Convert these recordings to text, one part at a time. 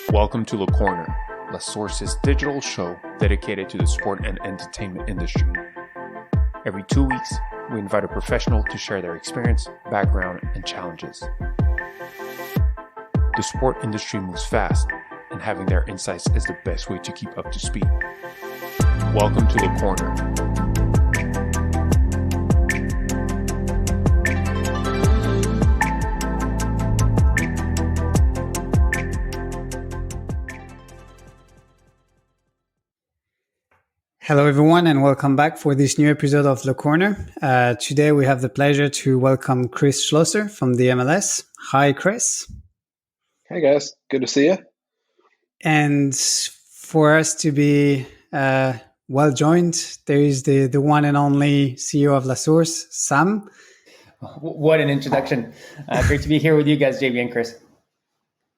Welcome to LeCorner, La Source's digital show dedicated to the sport and entertainment industry. Every 2 weeks, we invite a professional to share their experience, background, and challenges. The sport industry moves fast, and having their insights is the best way to keep up to speed. Welcome to LeCorner. Hello, everyone, and welcome back for this new episode of LeCorner. Today, we have the pleasure to welcome Chris Schlosser from the MLS. Hi, Chris. Hey, guys. Good to see you. And for us to be well joined, there is the one and only CEO of La Source, Sam. What an introduction. Great to be here with you guys, JB and Chris.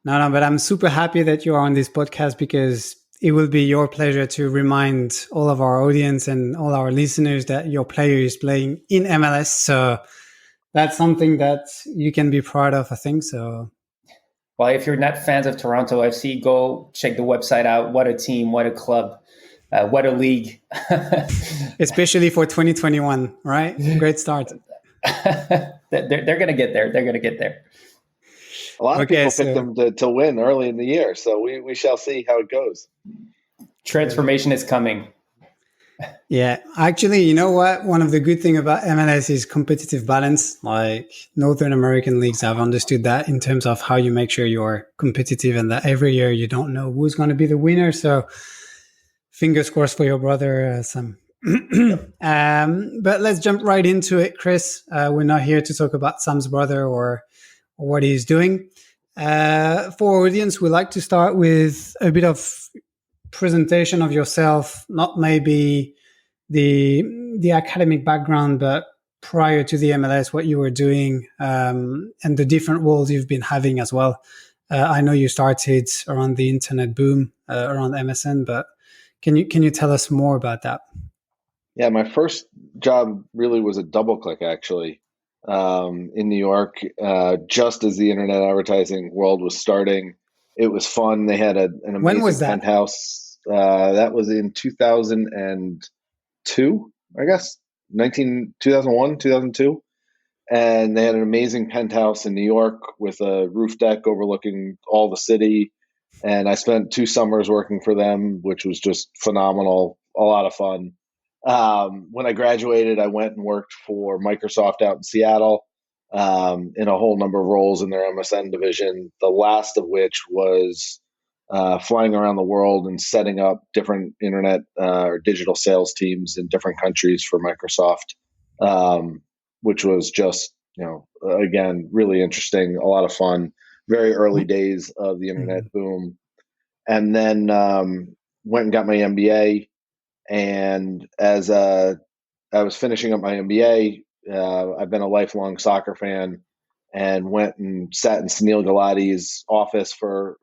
No, but I'm super happy that you are on this podcast because it will be your pleasure to remind all of our audience and all our listeners that your player is playing in MLS. So that's something that you can be proud of, I think. So, well, if you're not fans of Toronto FC, go check the website out. What a team, what a club, what a league. Especially for 2021, right? Great start. They're going to get there. They're going to get there. A lot of people picked them to win early in the year, so we shall see how it goes. Transformation is coming. Yeah, actually, you know what? One of the good things about MLS is competitive balance. Like Northern American leagues have understood that in terms of how you make sure you're competitive and that every year you don't know who's going to be the winner. So fingers crossed for your brother, Sam. But let's jump right into it, Chris. We're not here to talk about Sam's brother or what he's doing. For our audience, we like to start with a bit of presentation of yourself, not maybe the academic background, but prior to the MLS, what you were doing and the different roles you've been having as well. I know you started around the internet boom, around MSN, but can you tell us more about that? Yeah, my first job really was at DoubleClick, actually. In New York, just as the internet advertising world was starting. It was fun. They had an amazing When was that? penthouse. That was in 2002, I guess, 2001, 2002. And they had an amazing penthouse in New York with a roof deck overlooking all the city. And I spent 2 summers working for them, which was just phenomenal, a lot of fun. When I graduated, I went and worked for Microsoft out in Seattle in a whole number of roles in their MSN division, the last of which was flying around the world and setting up different internet or digital sales teams in different countries for Microsoft, which was just, again, really interesting, a lot of fun, very early days of the internet boom. And then went and got my MBA. And as I was finishing up my MBA, I've been a lifelong soccer fan and went and sat in Sunil Gulati's office for,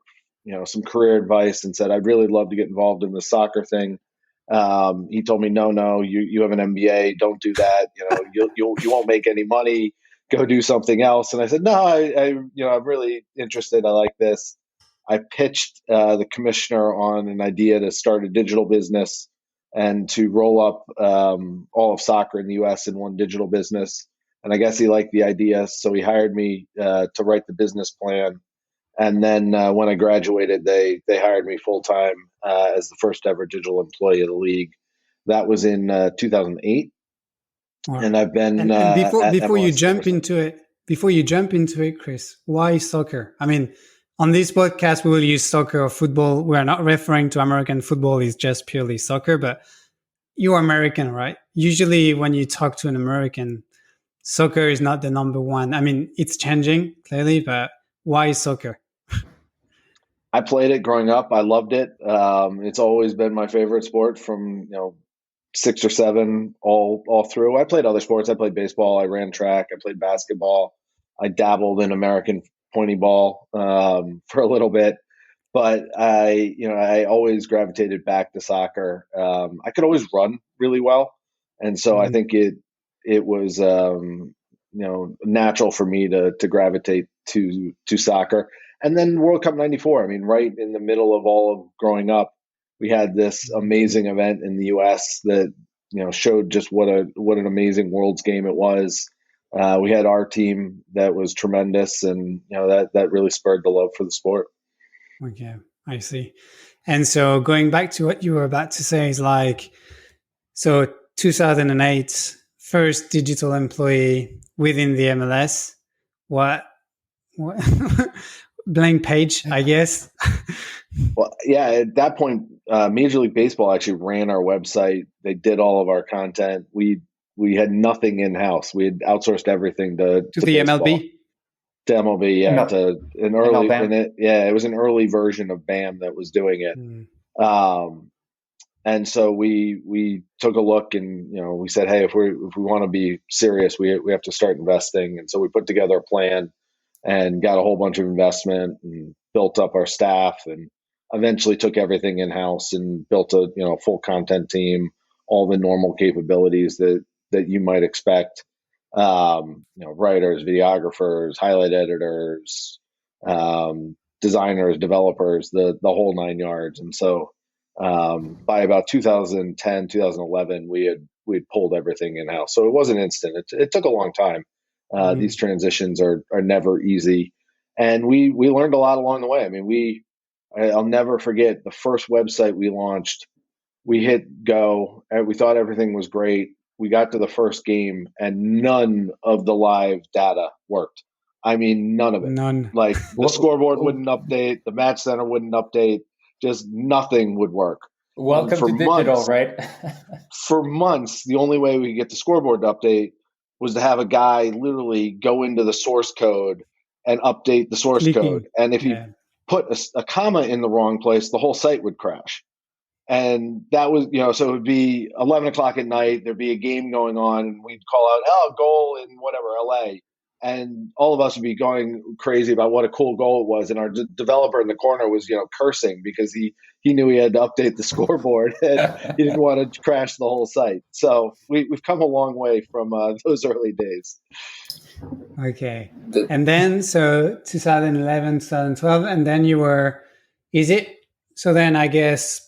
some career advice and said, I'd really love to get involved in the soccer thing. He told me, no, you have an MBA. Don't do that. You won't make any money. Go do something else. And I said, no, I'm really interested. I like this. I pitched the commissioner on an idea to start a digital business and to roll up all of soccer in the U.S. in one digital business. And I guess he liked the idea, so he hired me to write the business plan. And then when I graduated, they hired me full-time as the first ever digital employee of the league. That was in 2008. Wow. And I've been... before you jump into it, Chris, why soccer? I mean, on this podcast, we will use soccer or football. We are not referring to American football. It's just purely soccer, but you're American, right? Usually when you talk to an American, soccer is not the number one. I mean, it's changing clearly, but why soccer? I played it growing up. I loved it. It's always been my favorite sport from, 6 or 7 all through. I played other sports. I played baseball. I ran track. I played basketball. I dabbled in American pointy ball for a little bit, but I always gravitated back to soccer. I could always run really well, and so I think it was natural for me to gravitate to soccer. And then World Cup '94. I mean, right in the middle of all of growing up, we had this amazing event in the U.S. that showed just what an amazing World's game it was. We had our team that was tremendous, and that really spurred the love for the sport. Okay, I see. And so going back to what you were about to say is like, so 2008, first digital employee within the MLS. What blank page, I guess. Well, yeah, at that point, Major League Baseball actually ran our website. They did all of our content. We had nothing in house. We had outsourced everything to the baseball. MLB. To MLB, yeah, to an early, it was an early version of BAM that was doing it. And so we took a look, and we said, hey, if we want to be serious, we have to start investing. And so we put together a plan and got a whole bunch of investment and built up our staff, and eventually took everything in house and built a full content team, all the normal capabilities that you might expect. Writers, videographers, highlight editors, designers, developers, the whole 9 yards. And so by about 2010, 2011, we had pulled everything in house. So it wasn't instant. It took a long time. These transitions are never easy, and we learned a lot along the way. I mean, I'll never forget the first website we launched. We hit go, and we thought everything was great. We got to the first game, and none of the live data worked. I mean, none of it. None. Like the scoreboard wouldn't update, the match center wouldn't update, just nothing would work. Welcome to digital, right? For months, the only way we could get the scoreboard to update was to have a guy literally go into the source code and update the source code. And if you put a comma in the wrong place, the whole site would crash. And that was, so it would be 11 o'clock at night. There'd be a game going on, and we'd call out, goal in whatever, LA. And all of us would be going crazy about what a cool goal it was. And our developer in the corner was, cursing because he knew he had to update the scoreboard, and he didn't want to crash the whole site. So we've come a long way from those early days. Okay. And then, so 2011, 2012, and then so then I guess,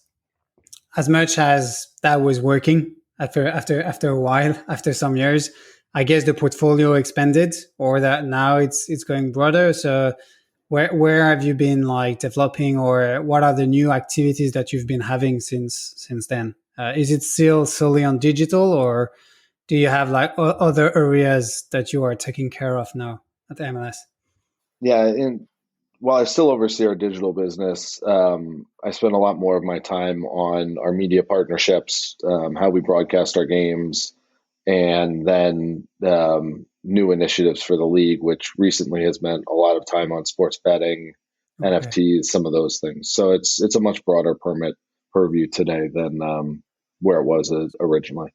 as much as that was working after a while, after some years, I guess the portfolio expanded, or that now it's going broader. So where have you been developing, or what are the new activities that you've been having since then? Is it still solely on digital, or do you have other areas that you are taking care of now at the MLS? Yeah, while I still oversee our digital business, I spend a lot more of my time on our media partnerships, how we broadcast our games, and then new initiatives for the league, which recently has meant a lot of time on sports betting, NFTs, some of those things. So it's a much broader purview today than where it was originally.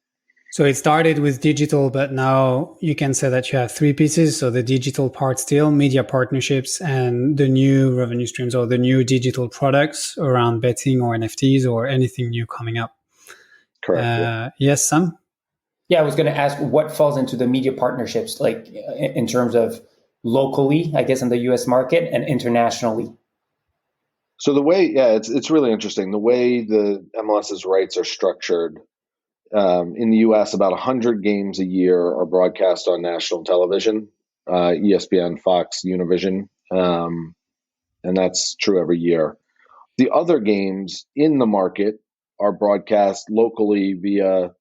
So it started with digital, but now you can say that you have three pieces. So the digital part still, media partnerships, and the new revenue streams or the new digital products around betting or NFTs or anything new coming up. Correct. Yes, Sam? Yeah, I was going to ask what falls into the media partnerships, like in terms of locally, I guess, in the US market, and internationally. So the way, it's really interesting. The way the MLS's rights are structured, in the U.S., about 100 games a year are broadcast on national television, ESPN, Fox, Univision, and that's true every year. The other games in the market are broadcast locally via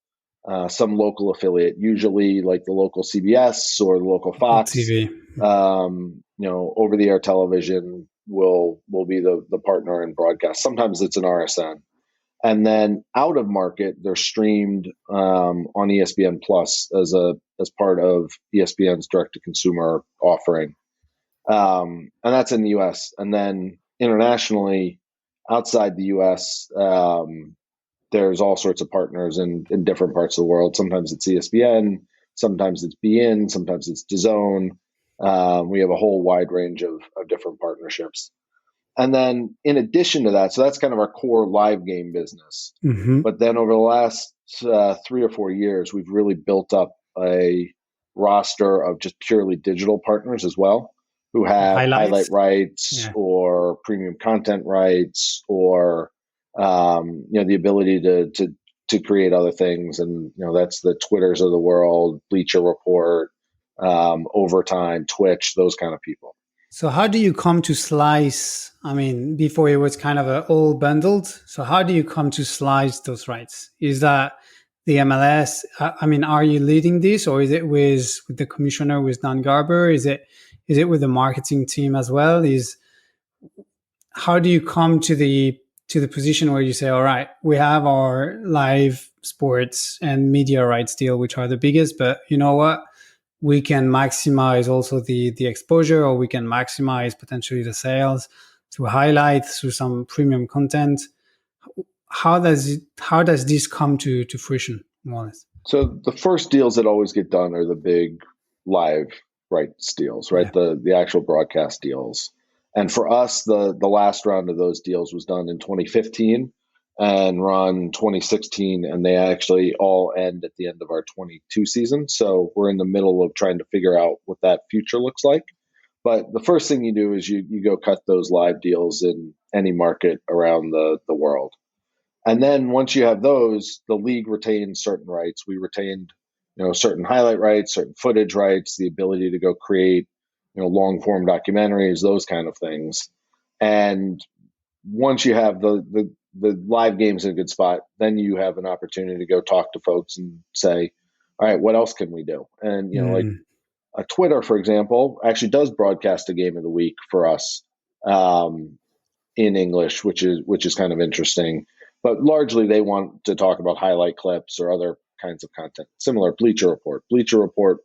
some local affiliate, usually like the local CBS or the local Fox. TV. Over-the-air television will be the partner in broadcast. Sometimes it's an RSN. And then out of market, they're streamed on ESPN Plus as part of ESPN's direct-to-consumer offering, and that's in the U.S. And then internationally, outside the U.S., there's all sorts of partners in different parts of the world. Sometimes it's ESPN, sometimes it's beIN, sometimes it's DAZN. We have a whole wide range of different partnerships. And then in addition to that, so that's kind of our core live game business. Mm-hmm. But then over the last 3 or 4 years, we've really built up a roster of just purely digital partners as well. who have highlight Highlights. rights Yeah. or premium content rights or the ability to create other things. And that's the Twitters of the world, Bleacher Report, Overtime, Twitch, those kind of people. So how do you come to slice? I mean, before it was kind of all bundled. So how do you come to slice those rights? Is that the MLS? I mean, are you leading this, or is it with the commissioner, with Dan Garber? Is it with the marketing team as well? How do you come to the position where you say, all right, we have our live sports and media rights deal, which are the biggest, but you know what? We can maximize also the exposure, or we can maximize potentially the sales through highlights, through some premium content. How does this come to fruition, more or less? So the first deals that always get done are the big live rights deals, right? Yeah. The actual broadcast deals. And for us, the last round of those deals was done in 2015 and run 2016, and they actually all end at the end of our 22 season. So we're in the middle of trying to figure out what that future looks like. But the first thing you do is you go cut those live deals in any market around the world. And then once you have those, the league retains certain rights. We retained, certain highlight rights, certain footage rights, the ability to go create, long form documentaries, those kind of things. And once you have the live games in a good spot, then you have an opportunity to go talk to folks and say, all right, what else can we do? And, like a Twitter, for example, actually does broadcast a game of the week for us in English, which is kind of interesting. But largely they want to talk about highlight clips or other kinds of content. Similar, Bleacher Report. Bleacher Report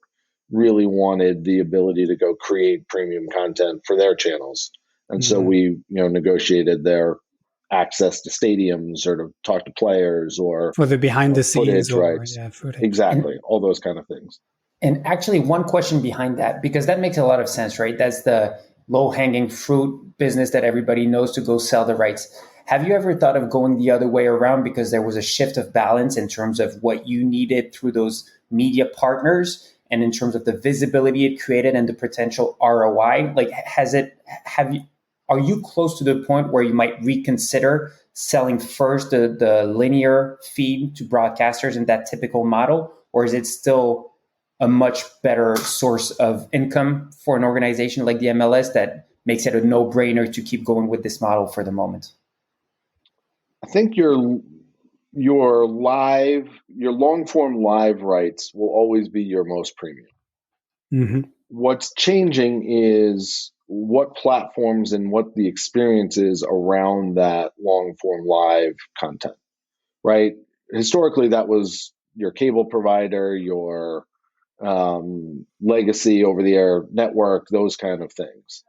really wanted the ability to go create premium content for their channels. And so we, negotiated their access to stadiums or to talk to players or for the behind the scenes rights. Footage. Exactly. All those kind of things. And actually one question behind that, because that makes a lot of sense, right? That's the low-hanging fruit business that everybody knows to go sell the rights. Have you ever thought of going the other way around because there was a shift of balance in terms of what you needed through those media partners and in terms of the visibility it created and the potential ROI? Like, are you close to the point where you might reconsider selling first the linear feed to broadcasters in that typical model? Or is it still a much better source of income for an organization like the MLS that makes it a no-brainer to keep going with this model for the moment? I think your long form live rights will always be your most premium. Mm-hmm. What's changing is what platforms and what the experience is around that long form live content, right? Historically, that was your cable provider, your legacy over the air network, those kind of things.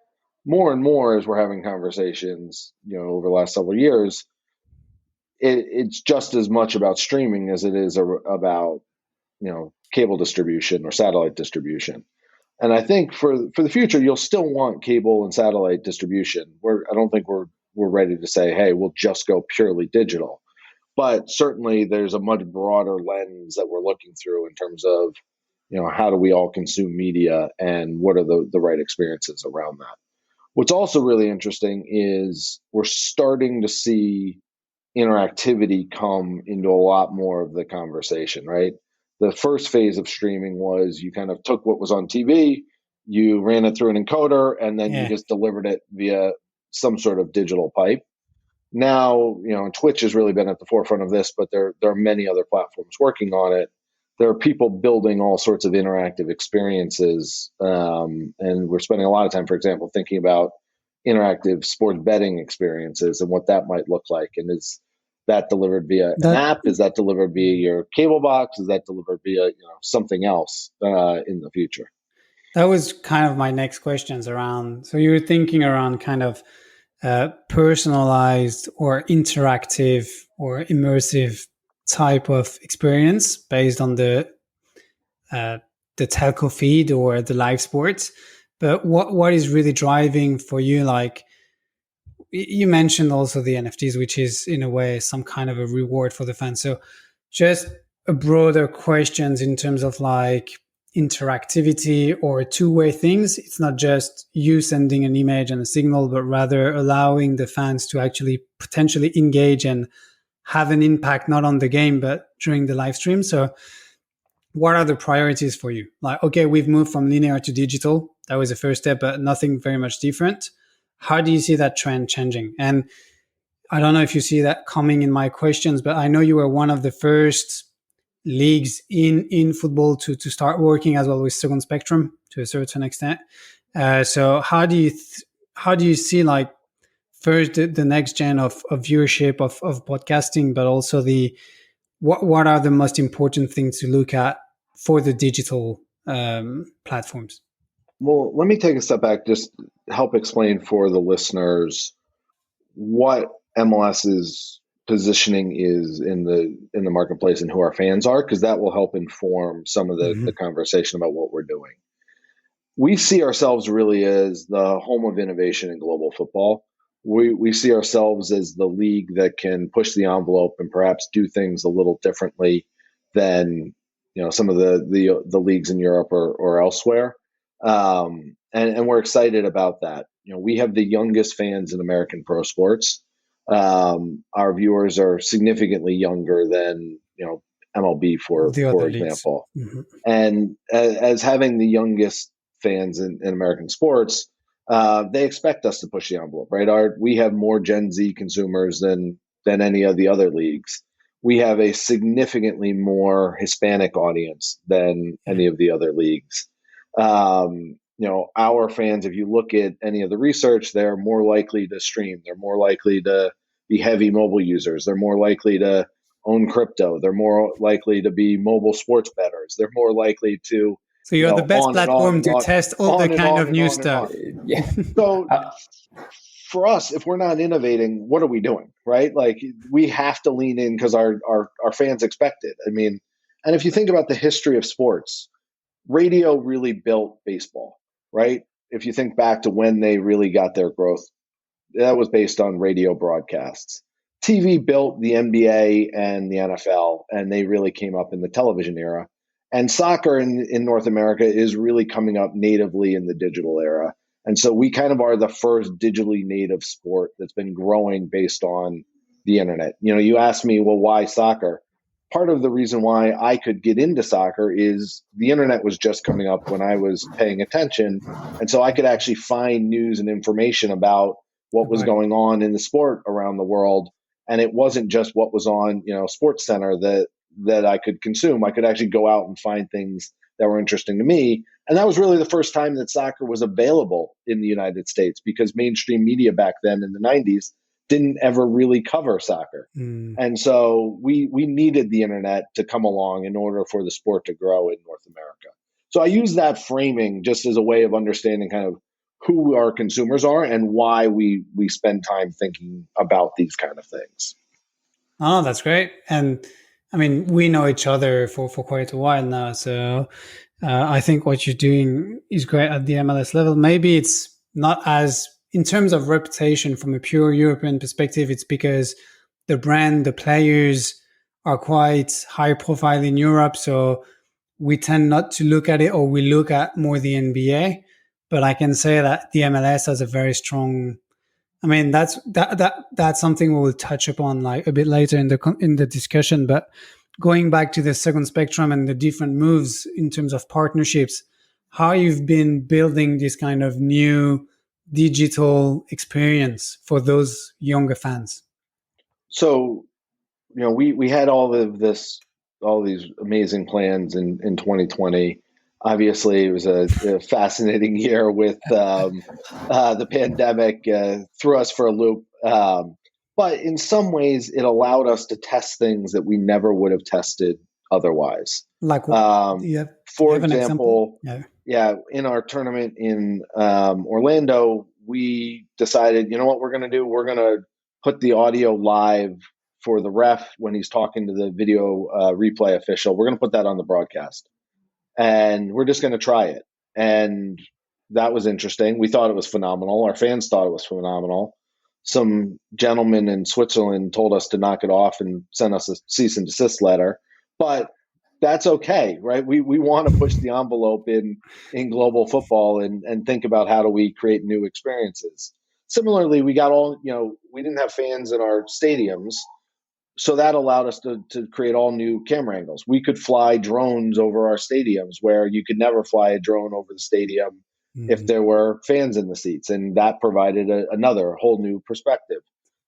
More and more, as we're having conversations, over the last several years, it's just as much about streaming as it is about, cable distribution or satellite distribution. And I think for the future, you'll still want cable and satellite distribution. I don't think we're ready to say, hey, we'll just go purely digital. But certainly there's a much broader lens that we're looking through in terms of, how do we all consume media and what are the right experiences around that? What's also really interesting is we're starting to see interactivity come into a lot more of the conversation, right? The first phase of streaming was you kind of took what was on TV, you ran it through an encoder, and then you just delivered it via some sort of digital pipe. Now, Twitch has really been at the forefront of this, but there are many other platforms working on it. There are people building all sorts of interactive experiences, and we're spending a lot of time, for example, thinking about interactive sports betting experiences and what that might look like. And is that delivered via an app? Is that delivered via your cable box? Is that delivered via something else in the future? That was kind of my next questions around. So you were thinking around kind of personalized or interactive or immersive type of experience based on the telco feed or the live sports. But what is really driving for you? Like you mentioned also the NFTs, which is in a way some kind of a reward for the fans. So just a broader questions in terms of like, interactivity or two-way things. It's not just you sending an image and a signal, but rather allowing the fans to actually potentially engage and have an impact, not on the game, but during the live stream. So what are the priorities for you? Like, okay, we've moved from linear to digital. That was the first step, but nothing very much different. How do you see that trend changing? And I don't know if you see that coming in my questions, but I know you were one of the first leagues in football to start working as well with Second Spectrum to a certain extent. So how do you see, like, first the next gen of viewership of podcasting, but also what are the most important things to look at for the digital platforms? Well, let me take a step back, just help explain for the listeners what MLS's positioning is in the marketplace and who our fans are, because that will help inform some of the conversation about what we're doing. We see ourselves really as the home of innovation in global football. We see ourselves as the league that can push the envelope and perhaps do things a little differently than some of the leagues in Europe or elsewhere. And we're excited about that. We have the youngest fans in American pro sports. Our viewers are significantly younger than MLB, for example. And as having the youngest fans in American sports, they expect us to push the envelope, right? We have more Gen Z consumers than any of the other leagues. We have a significantly more Hispanic audience than any of the other leagues. Our fans, if you look at any of the research, they're more likely to stream. They're more likely to be heavy mobile users. They're more likely to own crypto. They're more likely to be mobile sports bettors. They're more likely to. So you're the best platform to test all the kind of new stuff. Yeah. So for us, if we're not innovating, what are we doing, right? Like, we have to lean in because our fans expect it. I mean, and if you think about the history of sports, radio really built baseball, right? If you think back to when they really got their growth, that was based on radio broadcasts. TV built the NBA and the NFL, and they really came up in the television era. And soccer in North America is really coming up natively in the digital era. And so we kind of are the first digitally native sport that's been growing based on the internet. You asked me, well, why soccer? Part of the reason why I could get into soccer is the internet was just coming up when I was paying attention. And so I could actually find news and information about what was going on in the sport around the world. And it wasn't just what was on, Sports Center that I could consume. I could actually go out and find things that were interesting to me. And that was really the first time that soccer was available in the United States, because mainstream media back then in the 90s didn't ever really cover soccer. And so we needed the internet to come along in order for the sport to grow in North America. So I use that framing just as a way of understanding kind of who our consumers are and why we spend time thinking about these kind of things. Oh, that's great. And I mean, we know each other for quite a while now. So I think what you're doing is great at the MLS level. Maybe it's not as, in terms of reputation from a pure European perspective, it's because the brand, the players are quite high profile in Europe. So we tend not to look at it, or we look at more the NBA. But I can say that the MLS has a very strong, I mean, that's something we will touch upon like a bit later in the discussion. But going back to the Second Spectrum and the different moves in terms of partnerships, how you've been building this kind of new digital experience for those younger fans. So, we had all these amazing plans in 2020. Obviously, it was a fascinating year with the pandemic, threw us for a loop. But in some ways, it allowed us to test things that we never would have tested otherwise. Like, for example, in our tournament in Orlando, we decided, what we're going to do? We're going to put the audio live for the ref when he's talking to the video replay official. We're going to put that on the broadcast. And we're just going to try it. And that was interesting. We thought it was phenomenal. Our fans thought it was phenomenal. Some gentleman in Switzerland told us to knock it off and send us a cease and desist letter. But that's okay, right? We want to push the envelope in global football and think about how do we create new experiences. Similarly, we got we didn't have fans in our stadiums, so that allowed us to create all new camera angles. We could fly drones over our stadiums where you could never fly a drone over the stadium if there were fans in the seats, and that provided another whole new perspective.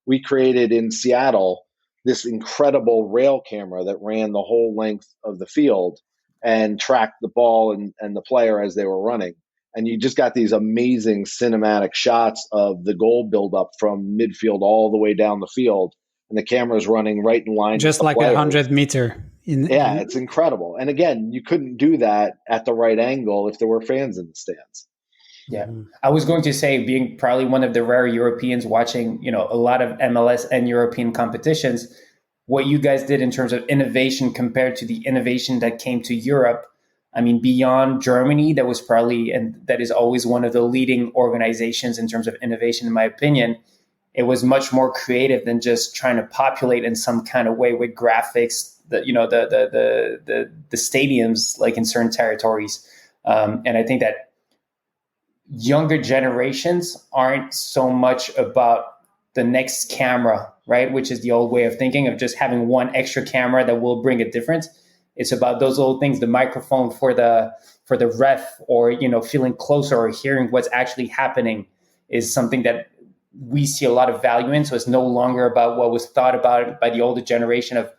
We created in Seattle this incredible rail camera that ran the whole length of the field and tracked the ball and the player as they were running. And you just got these amazing cinematic shots of the goal buildup from midfield all the way down the field, and the camera's running right in line. Just like 100-meter. Yeah, it's incredible. And again, you couldn't do that at the right angle if there were fans in the stands. Yeah, I was going to say, being probably one of the rare Europeans watching, a lot of MLS and European competitions, what you guys did in terms of innovation compared to the innovation that came to Europe. I mean, beyond Germany, that was probably, and that is always one of the leading organizations in terms of innovation, in my opinion. It was much more creative than just trying to populate in some kind of way with graphics, the stadiums, like in certain territories. And I think that younger generations aren't so much about the next camera, right? Which is the old way of thinking of just having one extra camera that will bring a difference. It's about those old things, the microphone for the ref, or, feeling closer or hearing what's actually happening is something that we see a lot of value in. So it's no longer about what was thought about by the older generation of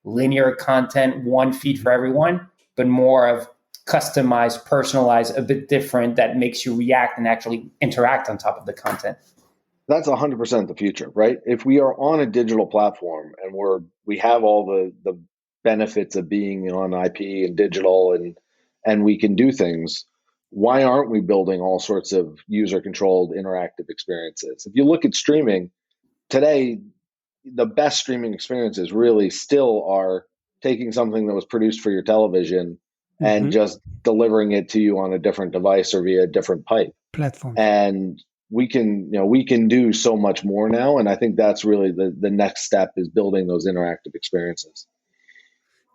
linear content, one feed for everyone, but more of customized, personalized, a bit different, that makes you react and actually interact on top of the content. That's 100% the future, right? If we are on a digital platform and we have all the benefits of being on IP and digital and we can do things, why aren't we building all sorts of user-controlled interactive experiences? If you look at streaming today, the best streaming experiences really still are taking something that was produced for your television and just delivering it to you on a different device or via a different pipe platform. And we can do so much more now. And I think that's really the next step, is building those interactive experiences.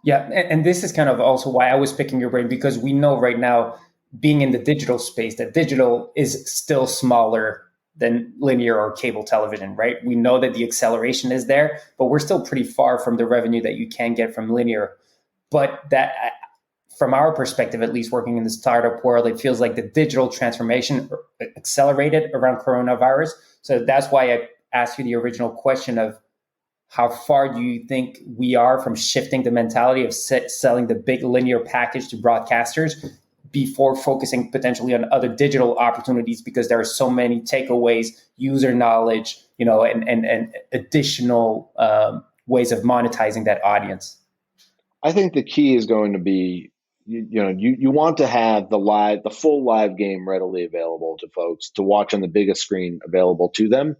Yeah. And this is kind of also why I was picking your brain, because we know right now, being in the digital space, that digital is still smaller than linear or cable television, right? We know that the acceleration is there, but we're still pretty far from the revenue that you can get from linear. But that, from our perspective, at least working in the startup world, it feels like the digital transformation accelerated around coronavirus. So that's why I asked you the original question of how far do you think we are from shifting the mentality of selling the big linear package to broadcasters before focusing potentially on other digital opportunities, because there are so many takeaways, user knowledge, and additional ways of monetizing that audience. I think the key is going to be, you want to have the full live game readily available to folks to watch on the biggest screen available to them.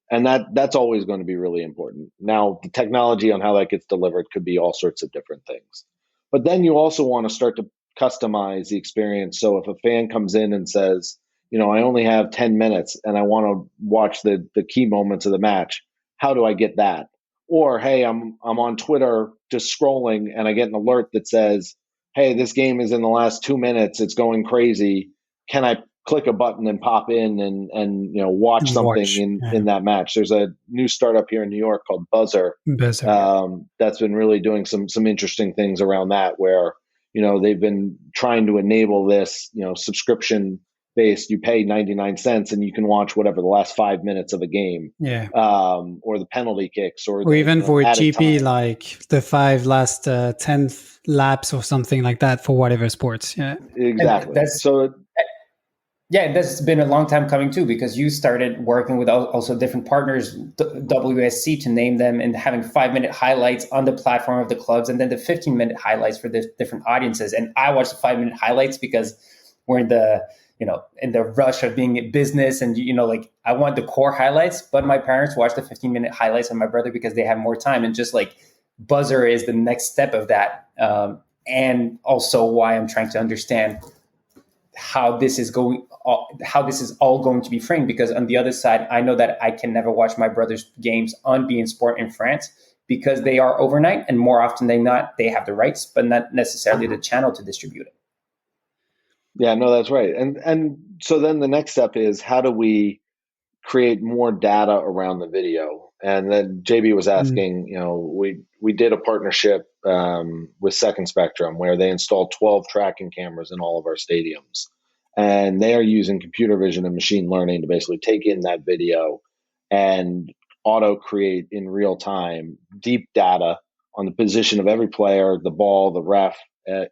And that's always going to be really important. Now, the technology on how that gets delivered could be all sorts of different things. But then you also want to start to customize the experience. So if a fan comes in and says, I only have 10 minutes and I want to watch the key moments of the match, how do I get that? Or, hey, I'm on Twitter just scrolling and I get an alert that says, hey, this game is in the last 2 minutes, it's going crazy. Can I click a button and pop in and watch something in that match? There's a new startup here in New York called Buzzer. That's been really doing some interesting things around that, where they've been trying to enable this subscription based. You pay 99 cents and you can watch whatever the last 5 minutes of a game, or the penalty kicks, or even for GP, like the 5 last 10th laps or something like that for whatever sports. Yeah, exactly. That's been a long time coming too, because you started working with also different partners, WSC to name them, and having 5-minute highlights on the platform of the clubs, and then the 15-minute highlights for the different audiences. And I watch the 5-minute highlights because we're in the rush of being in business, and I want the core highlights, but my parents watch the 15-minute highlights, and my brother because they have more time. And just like Buzzer is the next step of that, and also why I'm trying to understand how this is all going to be framed. Because on the other side, I know that I can never watch my brother's games on beIN Sport in France because they are overnight, and more often than not, they have the rights, but not necessarily the channel to distribute it. Yeah, no, that's right. And so then the next step is, how do we create more data around the video? And then JB was asking, we did a partnership with Second Spectrum where they installed 12 tracking cameras in all of our stadiums. And they are using computer vision and machine learning to basically take in that video and auto create in real time deep data on the position of every player, the ball, the ref, at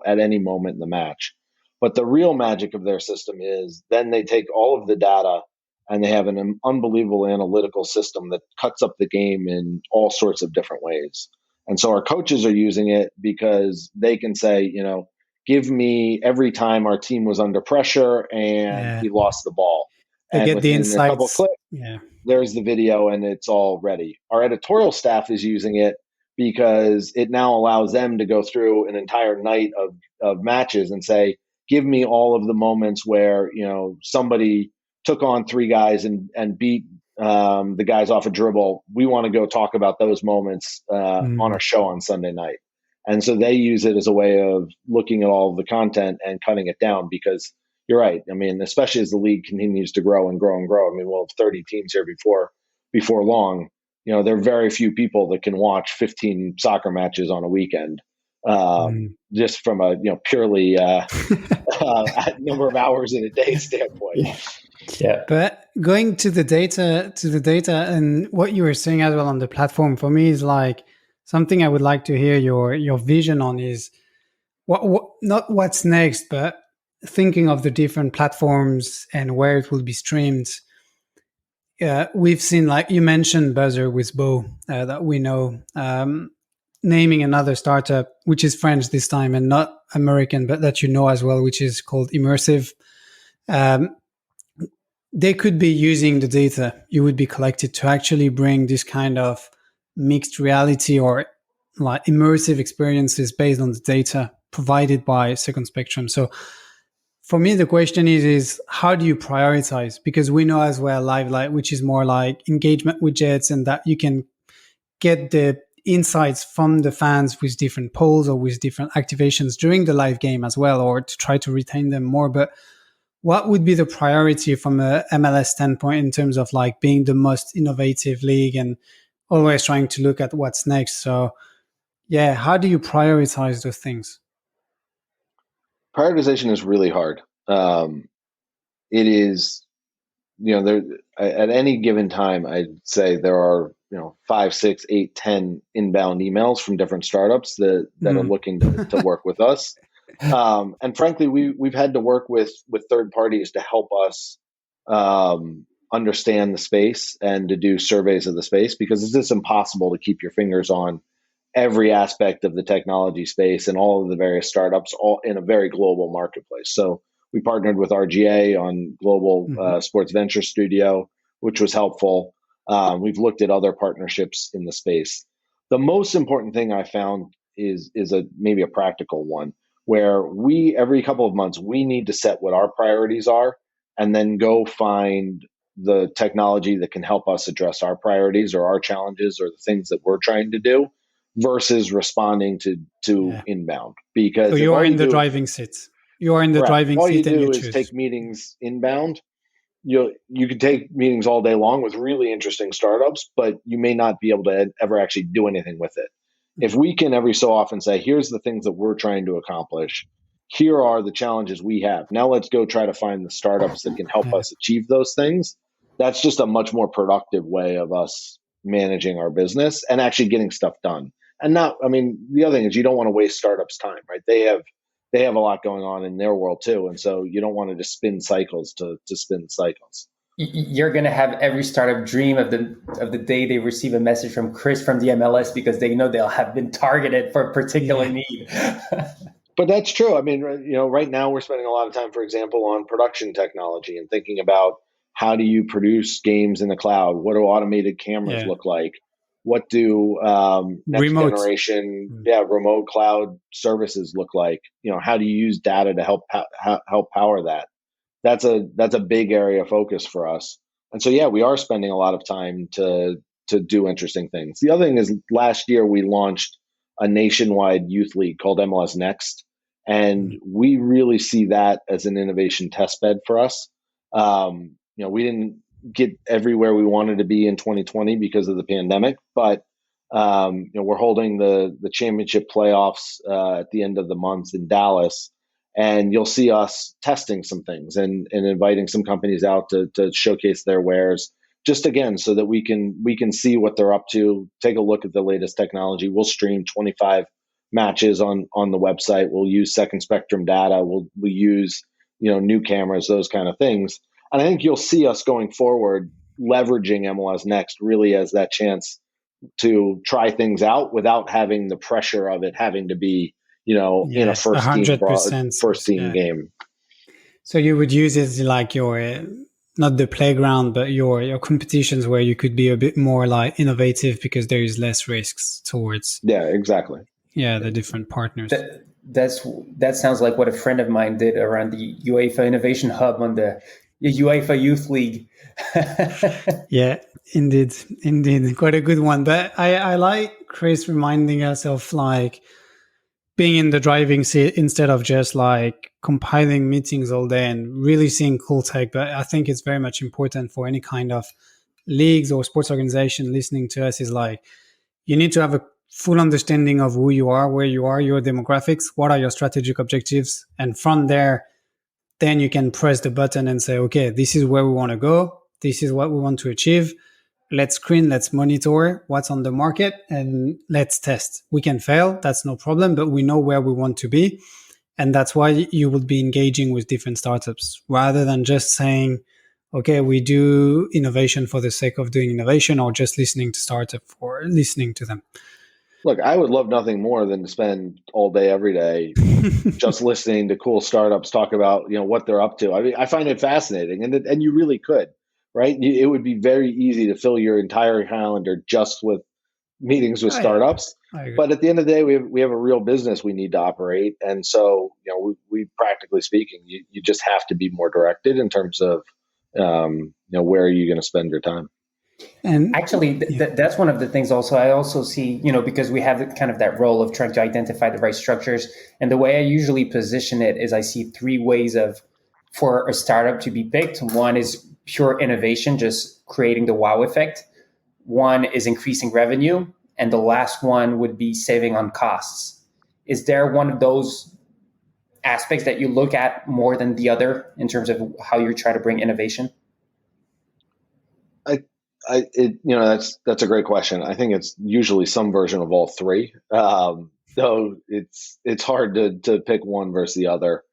any moment in the match. But the real magic of their system is then they take all of the data and they have an unbelievable analytical system that cuts up the game in all sorts of different ways. And so our coaches are using it because they can say, give me every time our team was under pressure and we lost the ball. They and get the within a couple insights. clicks, there's the video and it's all ready. Our editorial staff is using it because it now allows them to go through an entire night of matches and say, give me all of the moments where, somebody took on three guys and beat the guys off a dribble. We want to go talk about those moments on our show on Sunday night. And so they use it as a way of looking at all of the content and cutting it down, because you're right. I mean, especially as the league continues to grow and grow and grow. I mean, we'll have 30 teams here before long. There are very few people that can watch 15 soccer matches on a weekend. Just from a purely number of hours in a day standpoint. Yeah. But going to the data and what you were saying as well on the platform, for me is like something I would like to hear your vision on is what not what's next, but thinking of the different platforms and where it will be streamed. We've seen, like you mentioned, Buzzer with Bo that we know. Naming another startup, which is French this time and not American, but that as well, which is called Immersive. They could be using the data you would be collected to actually bring this kind of mixed reality or like immersive experiences based on the data provided by Second Spectrum. So for me, the question is how do you prioritize? Because we know as well Live Light, which is more like engagement widgets, and that you can get the insights from the fans with different polls or with different activations during the live game as well, or to try to retain them more. But what would be the priority from a MLS standpoint in terms of like being the most innovative league and always trying to look at what's next? So yeah, how do you prioritize those things? Prioritization is really hard. It is, there at any given time, I'd say there are 5, 6, 8, 10 inbound emails from different startups that are looking to work with us. And frankly, we've had to work with third parties to help us understand the space and to do surveys of the space, because it's just impossible to keep your fingers on every aspect of the technology space and all of the various startups all in a very global marketplace. So we partnered with RGA on Global Sports Venture Studio, which was helpful. We've looked at other partnerships in the space. The most important thing I found is maybe a practical one, where every couple of months, we need to set what our priorities are and then go find the technology that can help us address our priorities or our challenges or the things that we're trying to do, versus responding to inbound. Because so you are in the driving seat. You are in the driving seat and you choose. Take meetings inbound. You could take meetings all day long with really interesting startups, but you may not be able to ever actually do anything with it. If we can every so often say, here's the things that we're trying to accomplish, here are the challenges we have, now let's go try to find the startups that can help us achieve those things. That's just a much more productive way of us managing our business and actually getting stuff done. And the other thing is you don't want to waste startups' time, right? They have a lot going on in their world too. And so you don't want to just spin cycles to spin cycles. You're going to have every startup dream of the day they receive a message from Chris from the MLS, because they know they'll have been targeted for a particular need. But that's true. I mean, right now we're spending a lot of time, for example, on production technology and thinking about how do you produce games in the cloud? What do automated cameras look like? What do next generation remote cloud services look like? How do you use data to help power that? That's a big area of focus for us. And so we are spending a lot of time to to do interesting things. The other thing is last year we launched a nationwide youth league called MLS Next, and we really see that as an innovation test bed for us. We didn't get everywhere we wanted to be in 2020 because of the pandemic, but we're holding the championship playoffs at the end of the month in Dallas, and you'll see us testing some things and inviting some companies out to showcase their wares, just again so that we can see what they're up to, take a look at the latest technology. We'll stream 25 matches on the website. We'll use second spectrum data. We use new cameras, those kind of things. And I think you'll see us going forward leveraging MLS Next really as that chance to try things out without having the pressure of it having to be, in a first team game. So you would use it like your, not the playground, but your competitions where you could be a bit more like innovative because there is less risks towards. Yeah, exactly. Yeah, the different partners. That sounds like what a friend of mine did around the UEFA Innovation Hub on the UEFA Youth League. Yeah, indeed. Quite a good one. But I like Chris reminding us of like being in the driving seat instead of just like compiling meetings all day and really seeing cool tech. But I think it's very much important for any kind of leagues or sports organization listening to us is like, you need to have a full understanding of who you are, where you are, your demographics, what are your strategic objectives. And from there, then you can press the button and say, okay, this is where we want to go. This is what we want to achieve. Let's screen, let's monitor what's on the market, and let's test. We can fail, that's no problem, but we know where we want to be. And that's why you would be engaging with different startups rather than just saying, okay, we do innovation for the sake of doing innovation or just listening to startup for listening to them. Look, I would love nothing more than to spend all day, every day, just listening to cool startups talk about, what they're up to. I mean, I find it fascinating, and you really could, right? It would be very easy to fill your entire calendar just with meetings with startups. But at the end of the day, we have a real business we need to operate, and so we practically speaking, you just have to be more directed in terms of where are you going to spend your time. And actually, that's one of the things also I also see, because we have kind of that role of trying to identify the right structures. And the way I usually position it is I see three ways for a startup to be picked. One is pure innovation, just creating the wow effect. One is increasing revenue. And the last one would be saving on costs. Is there one of those aspects that you look at more than the other in terms of how you try to bring innovation? That's a great question. I think it's usually some version of all three. Though it's hard to pick one versus the other.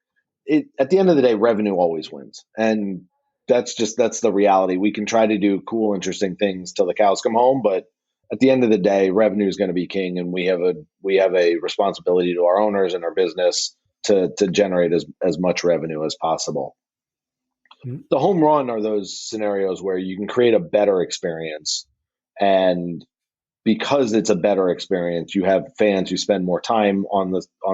At the end of the day, revenue always wins, and that's the reality. We can try to do cool, interesting things till the cows come home, but at the end of the day, revenue is going to be king, and we have a responsibility to our owners and our business to generate as much revenue as possible. The home run are those scenarios where you can create a better experience, and because it's a better experience, you have fans who spend more time on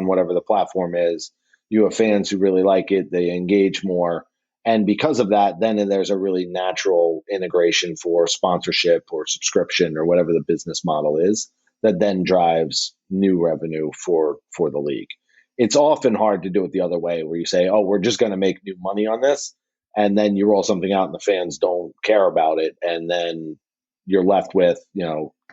whatever the platform is. You have fans who really like it; they engage more, and because of that, then there's a really natural integration for sponsorship or subscription or whatever the business model is that then drives new revenue for the league. It's often hard to do it the other way, where you say, "Oh, we're just going to make new money on this." And then you roll something out and the fans don't care about it. And then you're left with,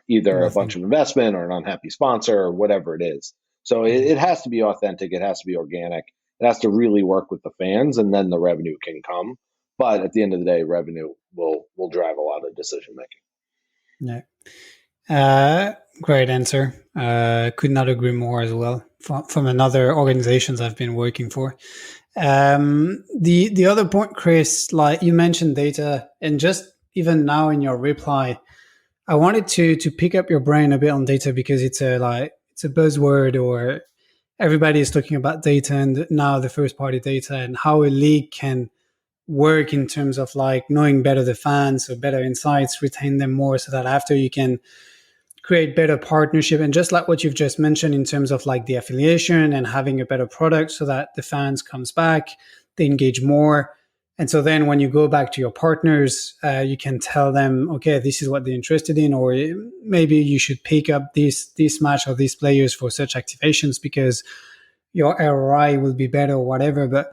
either a bunch of investment or an unhappy sponsor or whatever it is. So it has to be authentic. It has to be organic. It has to really work with the fans, and then the revenue can come. But at the end of the day, revenue will drive a lot of decision making. Yeah. Great answer. Could not agree more as well from another organizations I've been working for. The other point, Chris, like you mentioned data, and just even now in your reply, I wanted to pick up your brain a bit on data because it's a buzzword, or everybody is talking about data, and now the first party data and how a league can work in terms of like knowing better the fans, so better insights, retain them more, so that after you can create better partnership. And just like what you've just mentioned in terms of like the affiliation and having a better product so that the fans comes back, they engage more. And so then when you go back to your partners, you can tell them, okay, this is what they're interested in, or maybe you should pick up this match or these players for such activations because your ROI will be better or whatever. But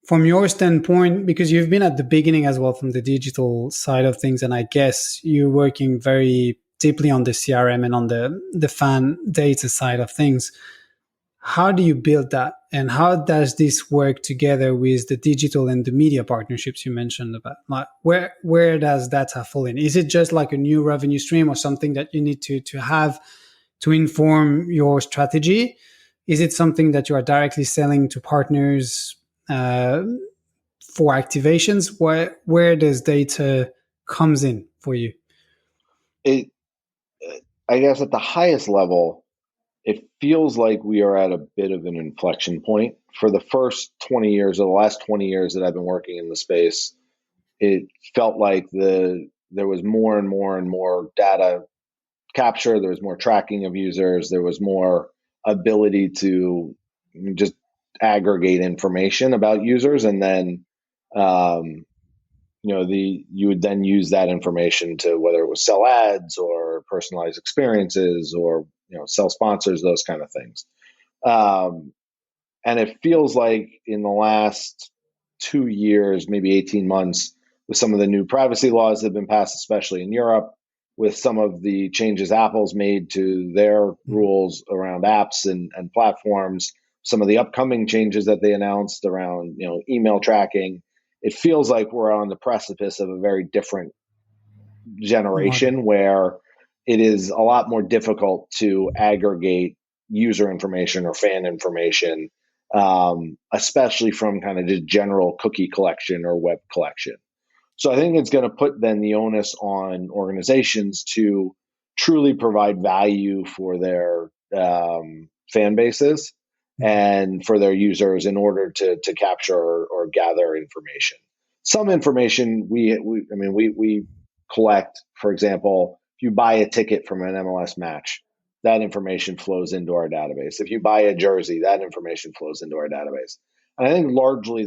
from your standpoint, because you've been at the beginning as well from the digital side of things, and I guess you're working very deeply on the CRM and on the fan data side of things, how do you build that? And how does this work together with the digital and the media partnerships you mentioned about? Like where does data fall in? Is it just like a new revenue stream or something that you need to have to inform your strategy? Is it something that you are directly selling to partners for activations? Where does data comes in for you? I guess at the highest level, it feels like we are at a bit of an inflection point. For the first 20 years or the last 20 years that I've been working in the space, it felt like there was more and more and more data capture. There was more tracking of users. There was more ability to just aggregate information about users, and then you would then use that information to, whether it was sell ads or personalized experiences or sell sponsors, those kind of things. And it feels like in the last 2 years, maybe 18 months, with some of the new privacy laws that have been passed, especially in Europe, with some of the changes Apple's made to their rules around apps and platforms, some of the upcoming changes that they announced around email tracking, it feels like we're on the precipice of a very different generation where it is a lot more difficult to aggregate user information or fan information, especially from kind of just general cookie collection or web collection. So I think it's going to put then the onus on organizations to truly provide value for their fan bases and for their users in order to capture or gather information. Some information we collect. For example, if you buy a ticket from an MLS match, that information flows into our database. If you buy a jersey, that information flows into our database. And I think largely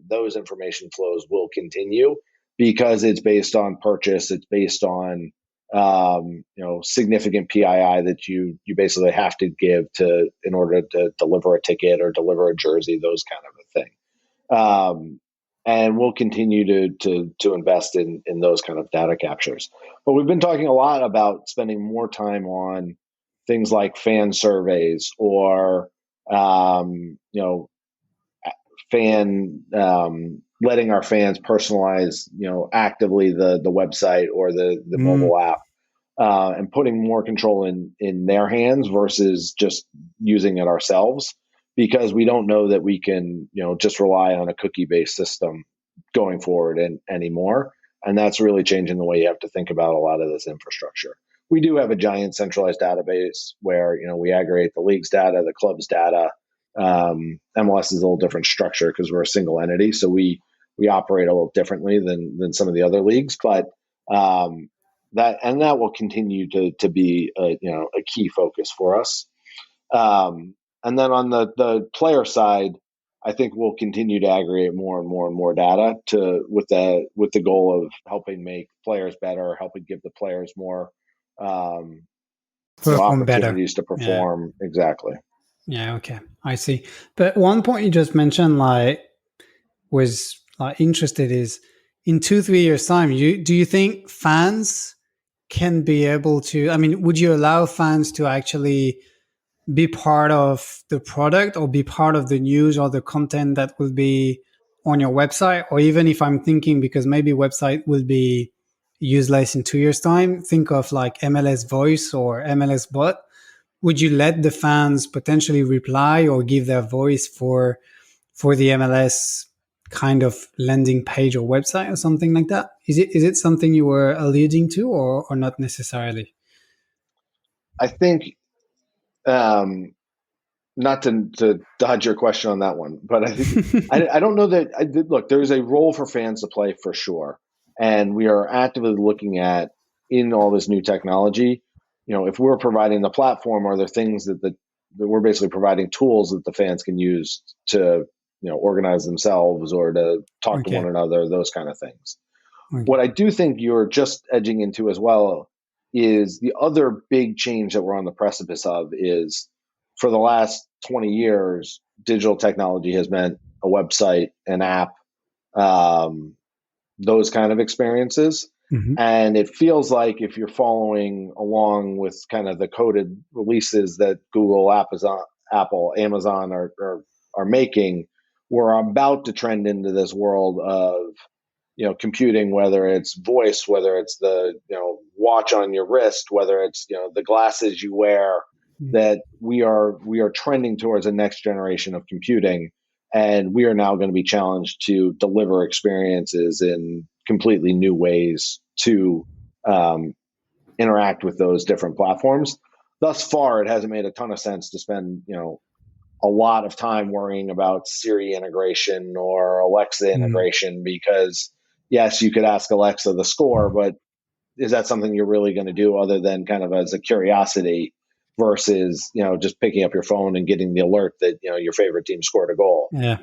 those information flows will continue because it's based on purchase. It's based on significant PII that you basically have to give in order to deliver a ticket or deliver a jersey, those kind of a thing. And we'll continue to invest in those kind of data captures. But we've been talking a lot about spending more time on things like fan surveys or fan letting our fans personalize actively the website or the mobile app, and putting more control in their hands versus just using it ourselves, because we don't know that we can just rely on a cookie-based system going forward anymore. And that's really changing the way you have to think about a lot of this infrastructure. We do have a giant centralized database where we aggregate the league's data, the club's data. MLS is a little different structure because we're a single entity, so we operate a little differently than some of the other leagues. But that will continue to be a key focus for us. And then on the player side, I think we'll continue to aggregate more and more and more data with the goal of helping make players better, helping give the players more opportunities to perform. Yeah. Exactly. Yeah. Okay. I see. But one point you just mentioned, was interested is in 2-3 years time, do you think fans can be able to, would you allow fans to actually be part of the product or be part of the news or the content that will be on your website? Or even if I'm thinking, because maybe website will be useless in 2 years time, think of like MLS Voice or MLS Bot. Would you let the fans potentially reply or give their voice for the MLS kind of landing page or website or something like that? Is it something you were alluding to or not necessarily? I think, not to dodge your question on that one, but I think I don't know that. Look, there's a role for fans to play for sure, and we are actively looking at in all this new technology. If we're providing the platform, are there things that we're basically providing tools that the fans can use to organize themselves or to talk to Okay. one another, those kind of things. Okay. What I do think you're just edging into as well is the other big change that we're on the precipice of is, for the last 20 years, digital technology has meant a website, an app, those kind of experiences. Mm-hmm. And it feels like if you're following along with kind of the coded releases that Google, Apple, Amazon are making, we're about to trend into this world of computing, whether it's voice, whether it's the watch on your wrist, whether it's the glasses you wear, that we are trending towards a next generation of computing, and we are now going to be challenged to deliver experiences in completely new ways to interact with those different platforms. Thus far, it hasn't made a ton of sense to spend a lot of time worrying about Siri integration or Alexa integration, because yes, you could ask Alexa the score, but is that something you're really going to do other than kind of as a curiosity versus, just picking up your phone and getting the alert that, your favorite team scored a goal? Yeah.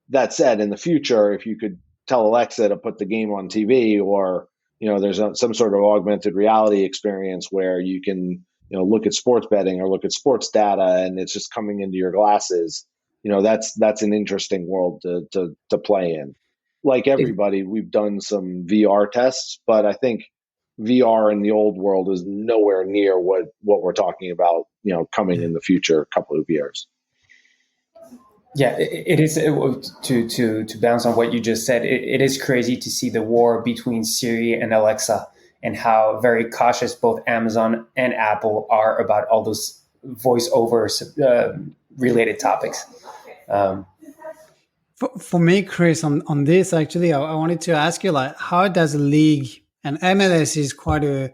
That said, in the future, if you could tell Alexa to put the game on TV, or, there's some sort of augmented reality experience where you can, look at sports betting or look at sports data and it's just coming into your glasses, that's an interesting world to play in. Like everybody, we've done some VR tests, but I think VR in the old world is nowhere near what we're talking about, coming in the future couple of years. Yeah, it is, to bounce on what you just said. It is crazy to see the war between Siri and Alexa, and how very cautious both Amazon and Apple are about all those voice-over related topics. For me, Chris, on this, actually, I wanted to ask you, like, how does a league, and MLS is quite you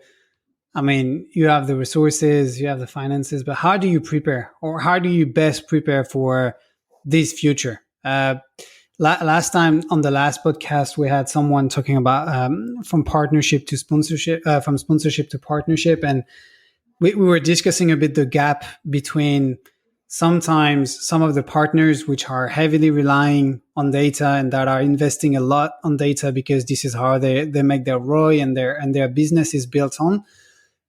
have the resources, you have the finances, but how do you prepare, or how do you best prepare for this future? Last time on the last podcast, we had someone talking about from partnership to sponsorship, from sponsorship to partnership. And we were discussing a bit the gap between sometimes some of the partners which are heavily relying on data and that are investing a lot on data because this is how they make their ROI and their business is built on.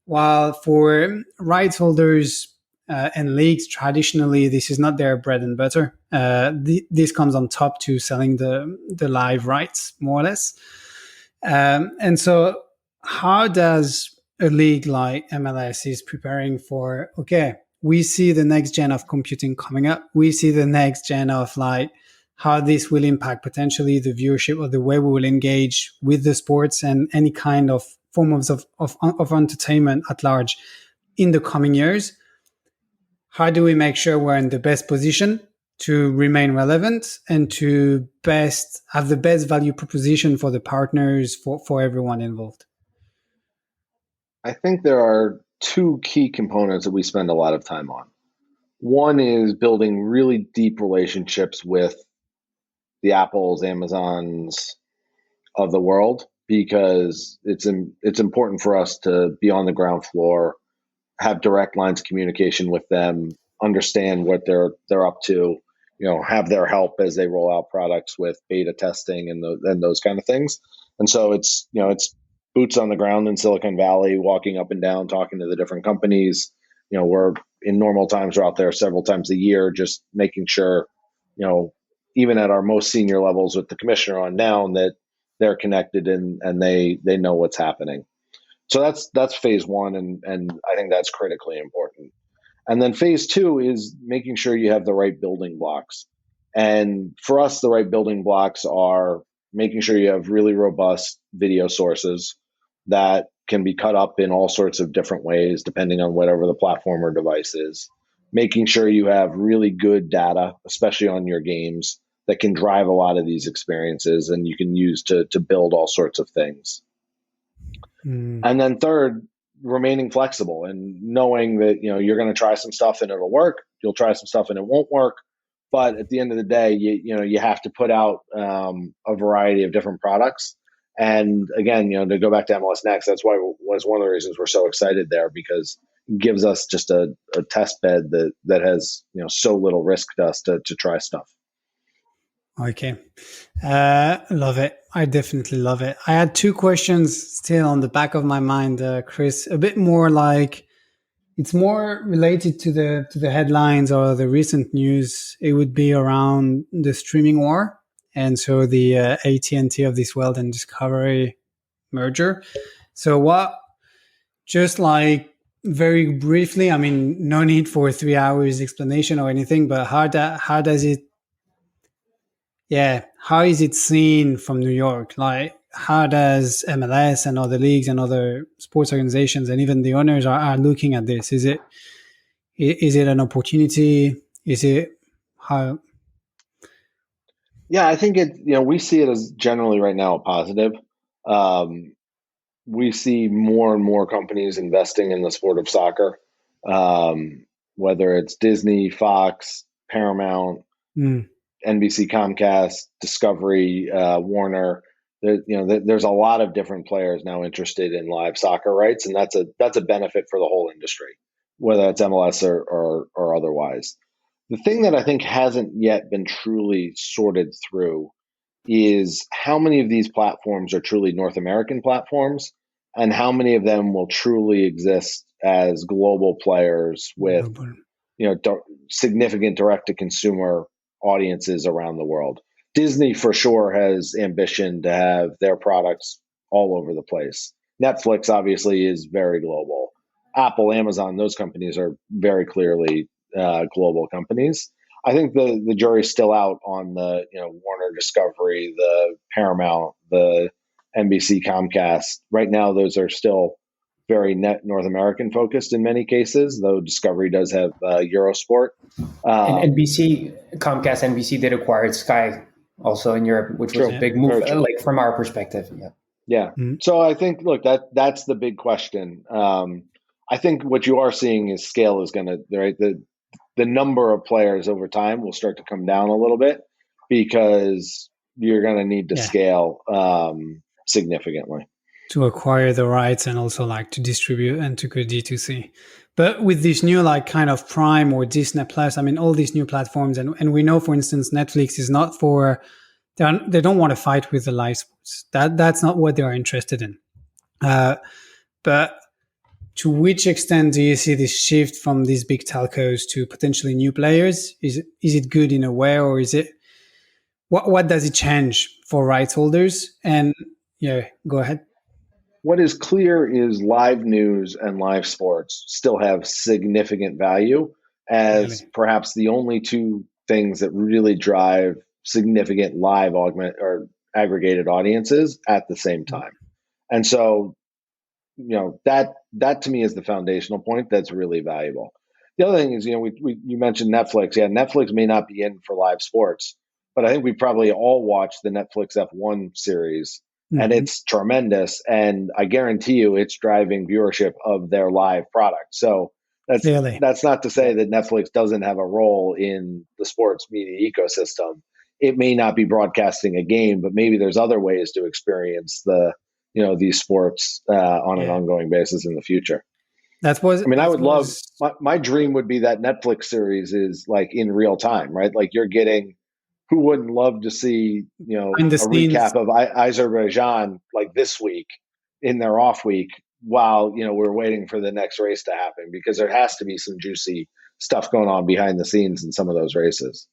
While for rights holders and leagues, traditionally, this is not their bread and butter. This comes on top to selling the live rights, more or less. And so how does a league like MLS is preparing for, okay, we see the next gen of computing coming up. We see the next gen of how this will impact potentially the viewership or the way we will engage with the sports and any kind of forms of entertainment at large in the coming years. How do we make sure we're in the best position to remain relevant and to have the best value proposition for the partners, for everyone involved? I think there are two key components that we spend a lot of time on. One is building really deep relationships with the Apples, Amazons of the world, because it's important for us to be on the ground floor, have direct lines of communication with them, understand what they're up to, have their help as they roll out products with beta testing and those kind of things. And so it's boots on the ground in Silicon Valley, walking up and down, talking to the different companies. We're in normal times, we're out there several times a year, just making sure, even at our most senior levels with the commissioner on down, that they're connected and they know what's happening. So that's phase one, and I think that's critically important. And then phase two is making sure you have the right building blocks. And for us, the right building blocks are making sure you have really robust video sources that can be cut up in all sorts of different ways, depending on whatever the platform or device is. Making sure you have really good data, especially on your games, that can drive a lot of these experiences and you can use to build all sorts of things. And then third, remaining flexible and knowing that, you're going to try some stuff and it'll work. You'll try some stuff and it won't work. But at the end of the day, you have to put out a variety of different products. And again, to go back to MLS Next, that's why was one of the reasons we're so excited there, because it gives us just a test bed that has, so little risk to us to try stuff. Okay. Love it. I definitely love it. I had two questions still on the back of my mind, Chris, a bit more like it's more related to the headlines or the recent news. It would be around the streaming war. And so the AT&T of this world and Discovery merger. So what, just like very briefly, I mean, no need for 3 hours explanation or anything, but how does it, yeah, how is it seen from New York? Like, how does MLS and other leagues and other sports organizations and even the owners are looking at this? Is it an opportunity? Is it how? Yeah, I think we see it as generally right now a positive. We see more and more companies investing in the sport of soccer, whether it's Disney, Fox, Paramount, NBC, Comcast, Discovery, Warner. There's a lot of different players now interested in live soccer rights, and that's a benefit for the whole industry, whether it's MLS or otherwise. The thing that I think hasn't yet been truly sorted through is how many of these platforms are truly North American platforms and how many of them will truly exist as global players with significant direct to consumer audiences around the world. Disney for sure has ambition to have their products all over the place. Netflix obviously is very global. Apple, Amazon, those companies are very clearly global companies. I think the jury's still out on the Warner Discovery, the Paramount, the NBC Comcast. Right now, those are still very North American focused in many cases, though Discovery does have Eurosport. And Comcast NBC did acquire Sky also in Europe, which was a big move, like from our perspective. Yeah. Mm-hmm. So I think, look, that's the big question. I think what you are seeing is scale is going to, right? The number of players over time will start to come down a little bit because you're going to need to scale significantly to acquire the rights and also like to distribute and to go D2C. But with this new like kind of Prime or Disney Plus, I mean, all these new platforms, and we know, for instance, Netflix is not for, they don't want to fight with the live sports. That's not what they are interested in. But to which extent do you see this shift from these big telcos to potentially new players? Is it good in a way, or is it, what does it change for rights holders? And go ahead. What is clear is live news and live sports still have significant value as perhaps the only two things that really drive significant live augment or aggregated audiences at the same time. And so, that to me is the foundational point that's really valuable. The other thing is, you mentioned Netflix. Yeah, Netflix may not be in for live sports, but I think we probably all watched the Netflix F1 series. And it's tremendous. And I guarantee you it's driving viewership of their live product. So that's not to say that Netflix doesn't have a role in the sports media ecosystem. It may not be broadcasting a game, but maybe there's other ways to experience these sports on an ongoing basis in the future. I would love, my dream would be that Netflix series is like in real time, right? Like you're getting, who wouldn't love to see, a recap of Azerbaijan like this week in their off week while, we're waiting for the next race to happen, because there has to be some juicy stuff going on behind the scenes in some of those races.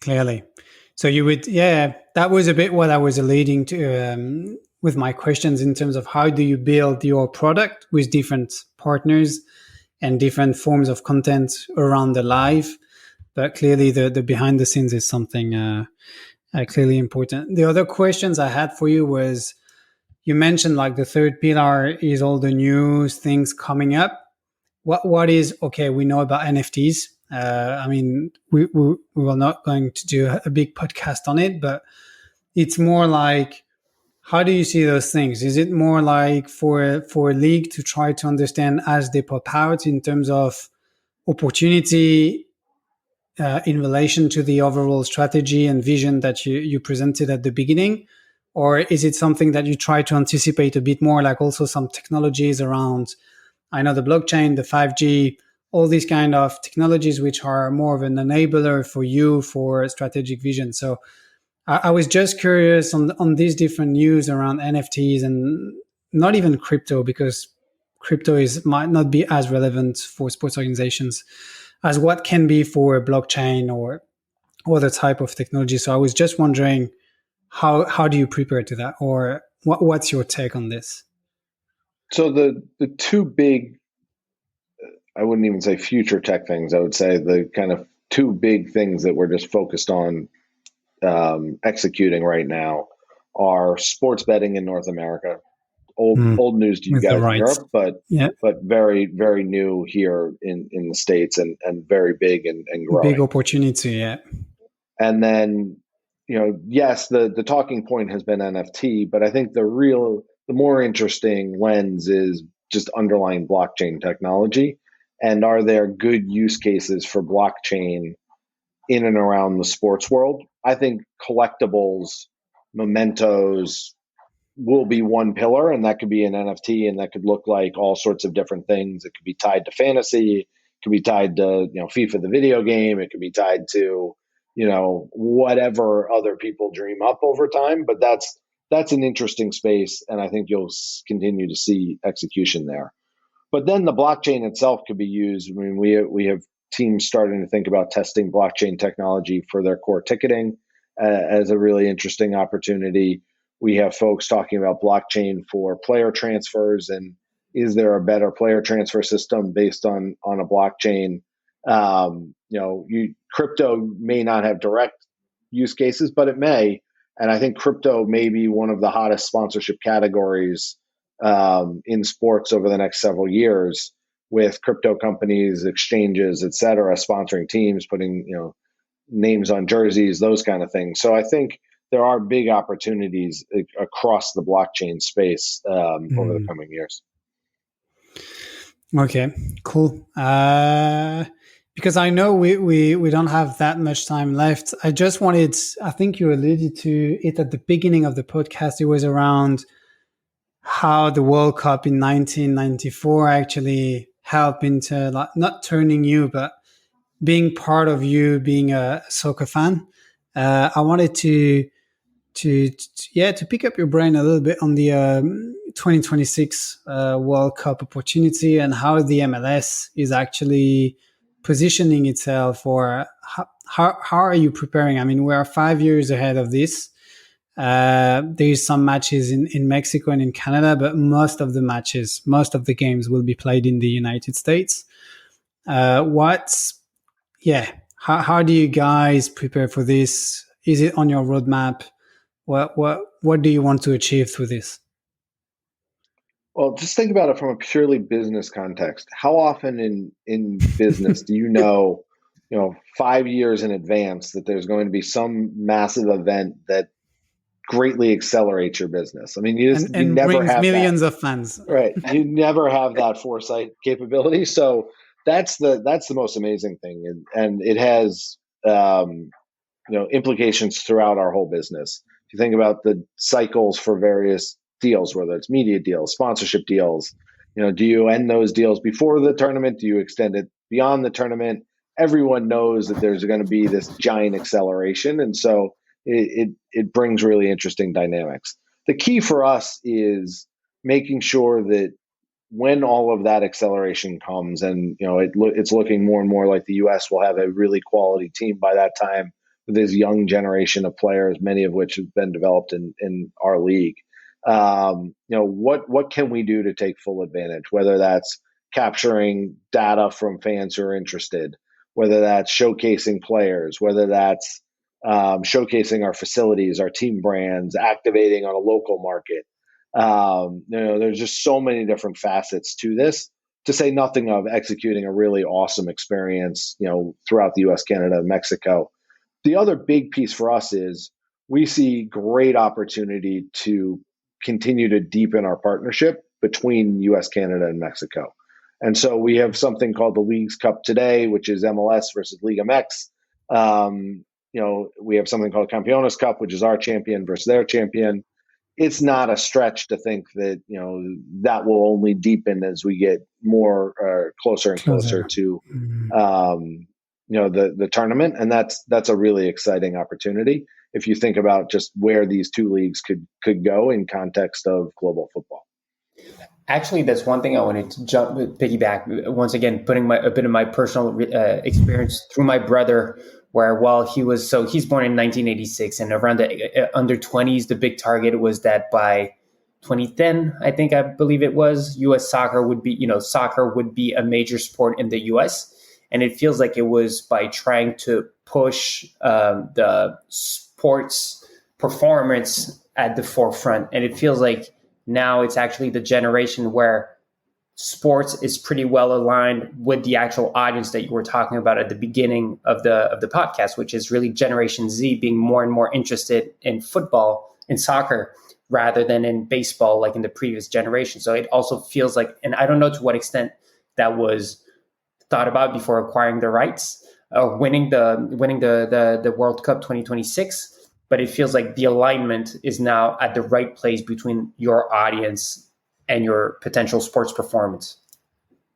Clearly. So you would, that was a bit what I was alluding to with my questions in terms of how do you build your product with different partners and different forms of content around the live. But clearly the behind the scenes is something clearly important. The other questions I had for you was, you mentioned like the third pillar is all the new things coming up. What is, we know about NFTs. We were not going to do a big podcast on it, but it's more like, how do you see those things? Is it more like for a league to try to understand as they pop out in terms of opportunity in relation to the overall strategy and vision that you presented at the beginning? Or is it something that you try to anticipate a bit more, like also some technologies around, I know the blockchain, the 5G, all these kind of technologies which are more of an enabler for you for strategic vision. So I was just curious on these different news around NFTs and not even crypto, because crypto might not be as relevant for sports organizations as what can be for a blockchain or other type of technology. So I was just wondering, how do you prepare to that, or what's your take on this? So the two big, I wouldn't even say future tech things, I would say the kind of two big things that we're just focused on executing right now are sports betting in North America. Old news to you With the guys in rights. Europe, but very, very new here in the States, and very big and growing. Big opportunity, yeah. And then, yes, the talking point has been NFT, but I think the more interesting lens is just underlying blockchain technology. And are there good use cases for blockchain in and around the sports world? I think collectibles, mementos will be one pillar, and that could be an NFT, and that could look like all sorts of different things. It could be tied to fantasy, it could be tied to FIFA the video game, it could be tied to whatever other people dream up over time. But that's an interesting space, and I think you'll continue to see execution there. But then the blockchain itself could be used. I mean, we have teams starting to think about testing blockchain technology for their core ticketing as a really interesting opportunity. We have folks talking about blockchain for player transfers, and is there a better player transfer system based on a blockchain? Crypto may not have direct use cases, but it may. And I think crypto may be one of the hottest sponsorship categories in sports over the next several years, with crypto companies, exchanges, et cetera, sponsoring teams, putting names on jerseys, those kind of things. So I think there are big opportunities across the blockchain space over the coming years. Okay, cool. Because I know we don't have that much time left. I just wanted, I think you alluded to it at the beginning of the podcast. It was around how the World Cup in 1994 actually helped into not turning you, but being part of you being a soccer fan. I wanted to pick up your brain a little bit on the 2026 World Cup opportunity and how the MLS is actually positioning itself, or how are you preparing? I mean, we are 5 years ahead of this. There's some matches in Mexico and in Canada, but most of the games will be played in the United States. How do you guys prepare for this? Is it on your roadmap? What do you want to achieve through this? Well, just think about it from a purely business context. How often in business do you know 5 years in advance that there's going to be some massive event that greatly accelerates your business? I mean, you never brings have millions of fans. Right. You never have that foresight capability. So that's the most amazing thing, and it has implications throughout our whole business. If you think about the cycles for various deals, whether it's media deals, sponsorship deals, do you end those deals before the tournament? Do you extend it beyond the tournament? Everyone knows that there's going to be this giant acceleration, and so it brings really interesting dynamics. The key for us is making sure that when all of that acceleration comes, and it's looking more and more like the U.S. will have a really quality team by that time, with this young generation of players, many of which have been developed in our league. What can we do to take full advantage? Whether that's capturing data from fans who are interested, whether that's showcasing players, whether that's showcasing our facilities, our team brands, activating on a local market. There's just so many different facets to this, to say nothing of executing a really awesome experience, throughout the U.S., Canada, and Mexico. The other big piece for us is we see great opportunity to continue to deepen our partnership between U.S., Canada, and Mexico. And so we have something called the Leagues Cup today, which is MLS versus Liga MX. We have something called Campeones Cup, which is our champion versus their champion. it's not a stretch to think that, that will only deepen as we get more closer and closer to, the tournament. And that's a really exciting opportunity if you think about just where these two leagues could go in context of global football. Actually, that's one thing I wanted to piggyback. Once again, putting a bit of my personal experience through my brother, where he's born in 1986, and around the under 20s, the big target was that by 2010, I believe it was, U.S. soccer would be a major sport in the U.S. And it feels like it was by trying to push the sports performance at the forefront. And it feels like now it's actually the generation where sports is pretty well aligned with the actual audience that you were talking about at the beginning of the podcast, which is really Generation Z being more and more interested in football, in soccer, rather than in baseball, like in the previous generation. So it also feels like, and I don't know to what extent that was thought about before acquiring the rights, winning the World Cup 2026. But it feels like the alignment is now at the right place between your audience and your potential sports performance.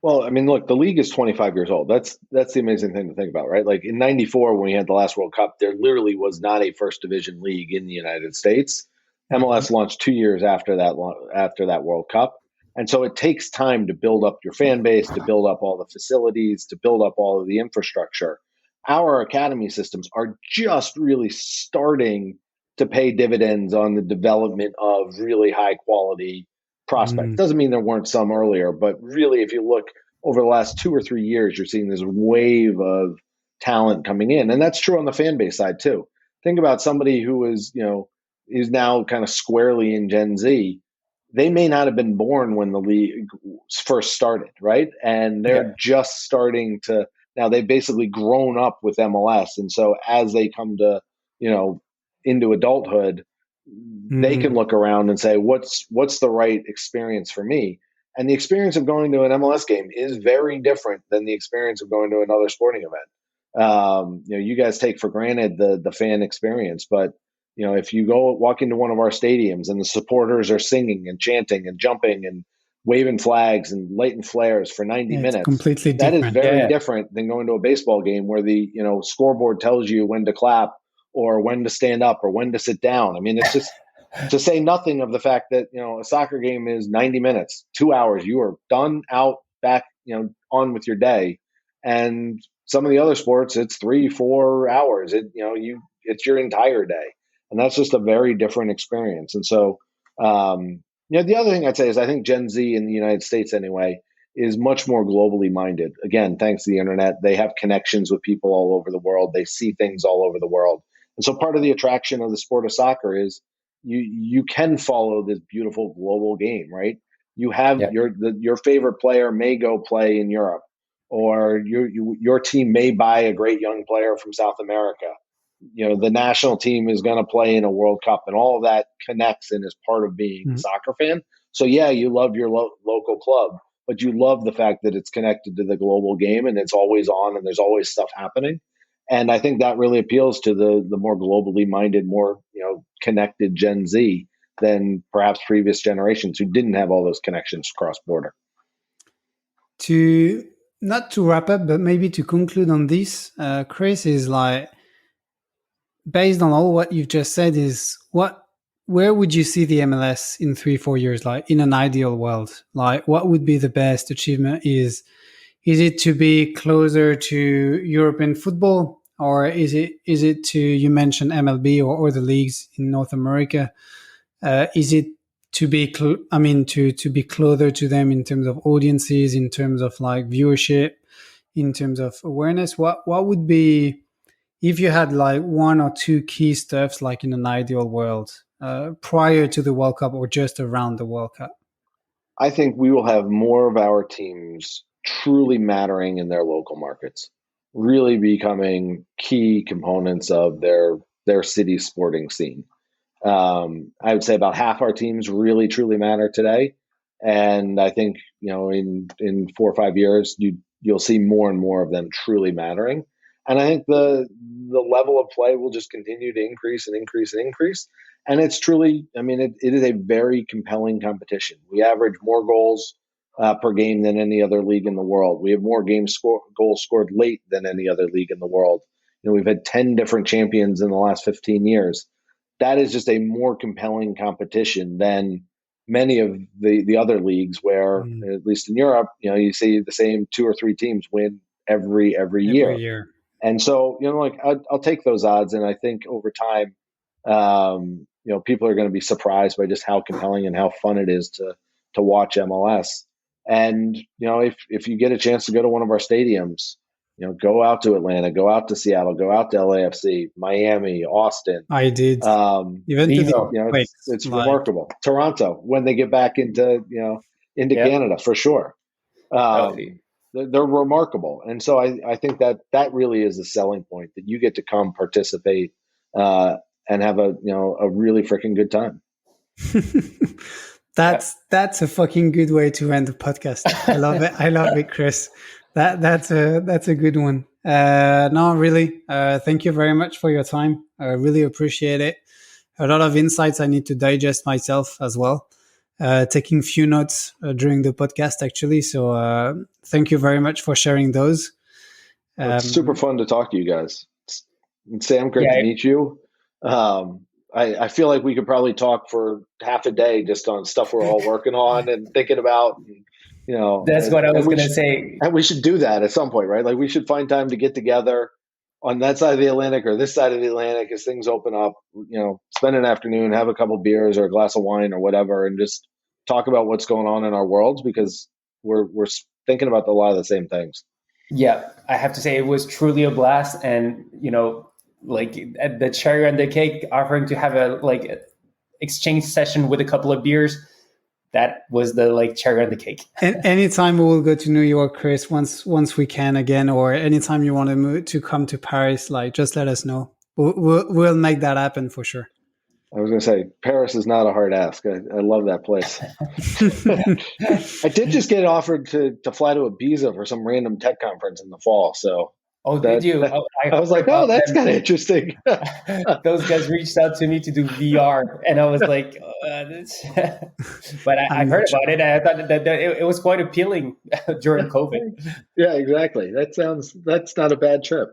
Well, I mean, look, the league is 25 years old. That's the amazing thing to think about, right? Like in '94, when we had the last World Cup, there literally was not a first division league in the United States. MLS launched 2 years after that World Cup. And so it takes time to build up your fan base, to build up all the facilities, to build up all of the infrastructure. Our academy systems are just really starting to pay dividends on the development of really high quality prospects. Doesn't mean there weren't some earlier, but really, if you look over the last 2 or 3 years, you're seeing this wave of talent coming in. And that's true on the fan base side too. Think about somebody who is now kind of squarely in Gen Z. They may not have been born when the league first started, right? And they're just starting to, now they've basically grown up with MLS. And so as they come to, into adulthood, they can look around and say, what's the right experience for me? And the experience of going to an MLS game is very different than the experience of going to another sporting event. You guys take for granted the fan experience, but if you walk into one of our stadiums and the supporters are singing and chanting and jumping and waving flags and lighting flares for 90 minutes, completely that different. is very different than going to a baseball game where the scoreboard tells you when to clap or when to stand up or when to sit down. I mean, it's just to say nothing of the fact that a soccer game is 90 minutes, 2 hours. You are done, out, back, on with your day. And some of the other sports, it's 3-4 hours. It's your entire day. And that's just a very different experience. And so, the other thing I'd say is I think Gen Z in the United States anyway is much more globally minded. Again, thanks to the internet, they have connections with people all over the world. They see things all over the world. And so part of the attraction of the sport of soccer is you can follow this beautiful global game, right? You have your favorite player may go play in Europe, or your team may buy a great young player from South America. The national team is going to play in a World Cup, and all of that connects and is part of being a soccer fan. So yeah, you love your local club, but you love the fact that it's connected to the global game and it's always on and there's always stuff happening. And I think that really appeals to the more globally minded, more connected Gen Z than perhaps previous generations who didn't have all those connections cross border. Not to wrap up, but maybe to conclude on this, Chris, is like, based on all what you've just said, where would you see the MLS in 3-4 years? Like in an ideal world, like what would be the best achievement? Is it to be closer to European football, or is it to, you mentioned MLB or the leagues in North America? Is it to be to be closer to them in terms of audiences, in terms of like viewership, in terms of awareness? What would be, if you had like one or two key stuffs, like in an ideal world, prior to the World Cup or just around the World Cup? I think we will have more of our teams truly mattering in their local markets, really becoming key components of their city's sporting scene. I would say about half our teams really truly matter today. And I think, in 4 or 5 years, you'll see more and more of them truly mattering. And I think the level of play will just continue to increase and increase and increase. And it's truly, I mean, it is a very compelling competition. We average more goals per game than any other league in the world. We have more goals scored late than any other league in the world. We've had 10 different champions in the last 15 years. That is just a more compelling competition than many of the other leagues where, at least in Europe, you see the same 2 or 3 teams win every year. And so, I'll take those odds. And I think over time, people are going to be surprised by just how compelling and how fun it is to watch MLS. And, if you get a chance to go to one of our stadiums, go out to Atlanta, go out to Seattle, go out to LAFC, Miami, Austin. I did. Even to it's remarkable. Toronto, when they get back into Canada, for sure. They're remarkable. And so I think that really is the selling point, that you get to come participate and have a really freaking good time. That's a fucking good way to end the podcast. I love it. I love it, Chris. That's a good one. No, really. Thank you very much for your time. I really appreciate it. A lot of insights I need to digest myself as well. Taking few notes during the podcast, actually. So thank you very much for sharing those. It's super fun to talk to you guys. Sam, great to meet you. I feel like we could probably talk for half a day just on stuff we're all working on and thinking about. That's what I was going to say. And we should do that at some point, right? Like, we should find time to get together on that side of the Atlantic or this side of the Atlantic as things open up, spend an afternoon, have a couple beers or a glass of wine or whatever, and just talk about what's going on in our worlds, because we're thinking about a lot of the same things. Yeah, I have to say it was truly a blast. And, like the cherry on the cake, offering to have a exchange session with a couple of beers, that was the cherry on the cake. And anytime we will go to New York, Chris, once we can again, or anytime you want to come to Paris, just let us know. We'll make that happen for sure. I was going to say, Paris is not a hard ask. I love that place. I did just get offered to fly to Ibiza for some random tech conference in the fall. So. Oh, did you? I was like, that's kind of interesting. Those guys reached out to me to do VR, and I was like, but I heard about it, and I thought that it was quite appealing during COVID. Yeah, exactly. That's not a bad trip.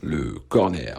LeCorner.